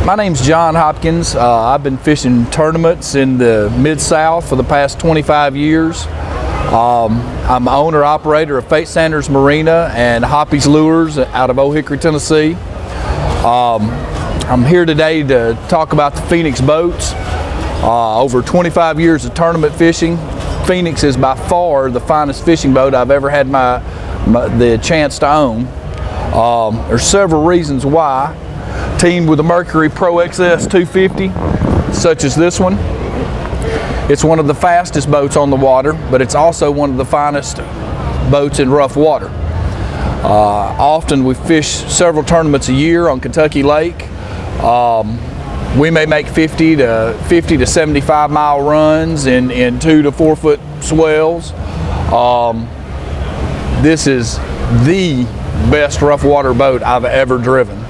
My name's John Hopkins. I've been fishing tournaments in the Mid-South for the past 25 years. I'm owner-operator of Fate Sanders Marina and Hopkins Lures out of Old Hickory, Tennessee. I'm here today to talk about the Phoenix boats. Over 25 years of tournament fishing, Phoenix is by far the finest fishing boat I've ever had the chance to own. There's several reasons why. Teamed with a Mercury Pro XS 250, such as this one. It's one of the fastest boats on the water, but it's also one of the finest boats in rough water. Often we fish several tournaments a year on Kentucky Lake. We may make 50 to 75 mile runs in 2 to 4 foot swells. This is the best rough water boat I've ever driven.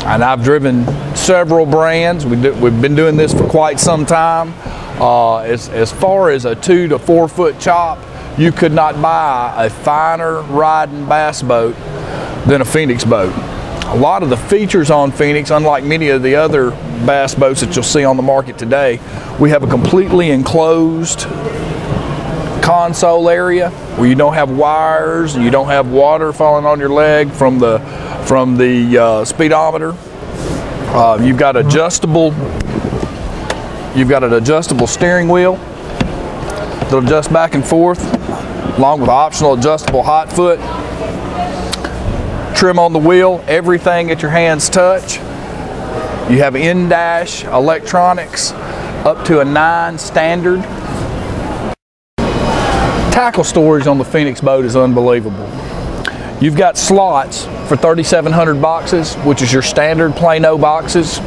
And I've driven several brands. We've been doing this for quite some time. As far as a 2 to 4 foot chop, you could not buy a finer riding bass boat than a Phoenix boat. A lot of the features on Phoenix, unlike many of the other bass boats that you'll see on the market today, we have a completely enclosed console area where you don't have wires and you don't have water falling on your leg from the speedometer. You've got an adjustable steering wheel that'll adjust back and forth, along with optional adjustable hot foot. Trim on the wheel, everything that your hands touch. You have in-dash electronics up to a 9 standard. Tackle storage on the Phoenix boat is unbelievable. You've got slots for 3,700 boxes, which is your standard Plano boxes.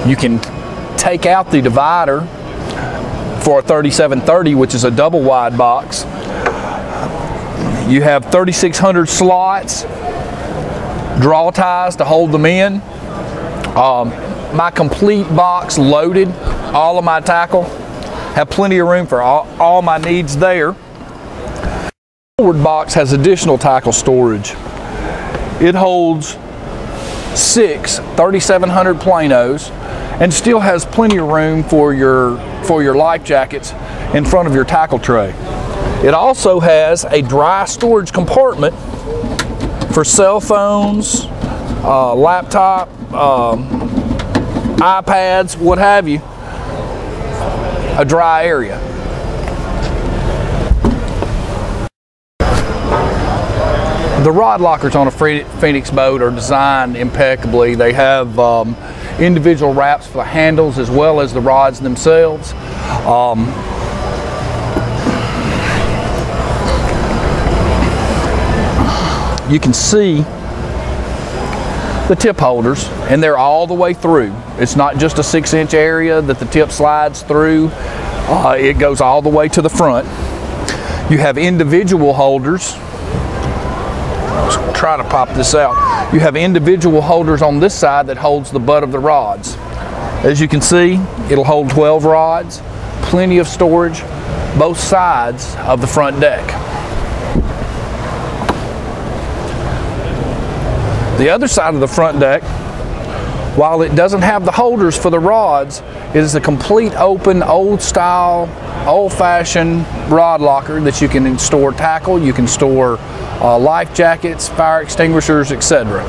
You can take out the divider for a 3,730, which is a double wide box. You have 3,600 slots, draw ties to hold them in. My complete box loaded, all of my tackle. Have plenty of room for all my needs there. The forward box has additional tackle storage. It holds 6 3,700 Planos and still has plenty of room for your life jackets in front of your tackle tray. It also has a dry storage compartment for cell phones, laptop, iPads, what have you. A dry area. The rod lockers on a Phoenix boat are designed impeccably. They have individual wraps for the handles as well as the rods themselves. You can see the tip holders, and they're all the way through. It's not just a 6-inch area that the tip slides through. It goes all the way to the front. You have individual holders. Let's try to pop this out. You have individual holders on this side that holds the butt of the rods. As you can see, it'll hold 12 rods. Plenty of storage, both sides of the front deck. The other side of the front deck, while it doesn't have the holders for the rods, it is a complete open, old-style, old-fashioned rod locker that you can store tackle, you can store life jackets, fire extinguishers, etc.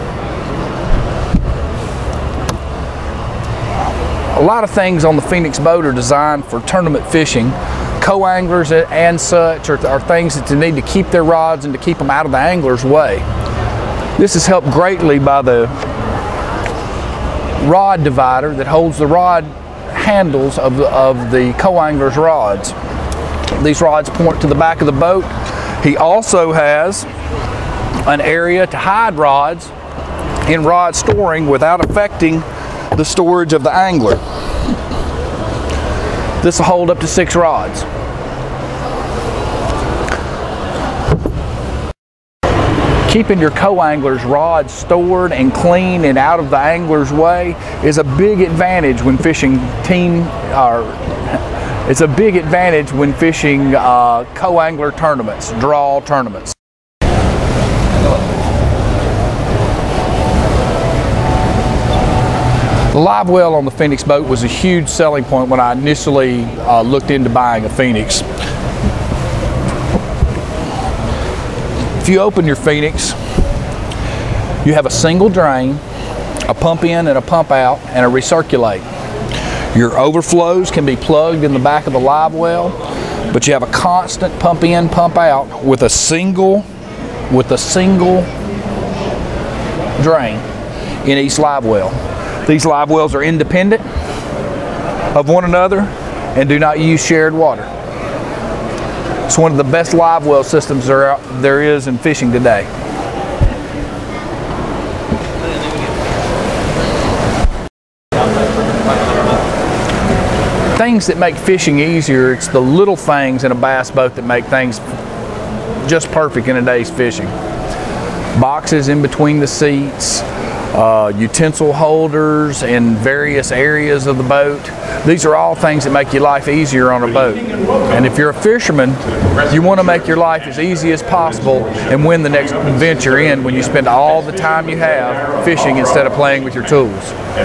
A lot of things on the Phoenix boat are designed for tournament fishing. Co-anglers and such are things that they need to keep their rods and to keep them out of the angler's way. This is helped greatly by the rod divider that holds the rod handles of the co-angler's rods. These rods point to the back of the boat. He also has an area to hide rods in rod storing without affecting the storage of the angler. This will hold up to 6 rods. Keeping your co-angler's rods stored and clean and out of the angler's way is a big advantage when fishing co-angler tournaments, draw tournaments. The live well on the Phoenix boat was a huge selling point when I initially looked into buying a Phoenix. If you open your Phoenix, you have a single drain, a pump in and a pump out, and a recirculate. Your overflows can be plugged in the back of the live well, but you have a constant pump in, pump out with a single drain in each live well. These live wells are independent of one another and do not use shared water. It's one of the best live well systems there is in fishing today. Things that make fishing easier, it's the little things in a bass boat that make things just perfect in a day's fishing. Boxes in between the seats, utensil holders in various areas of the boat. These are all things that make your life easier on a boat. And if you're a fisherman, you want to make your life as easy as possible and win the next venture in when you spend all the time you have fishing instead of playing with your tools.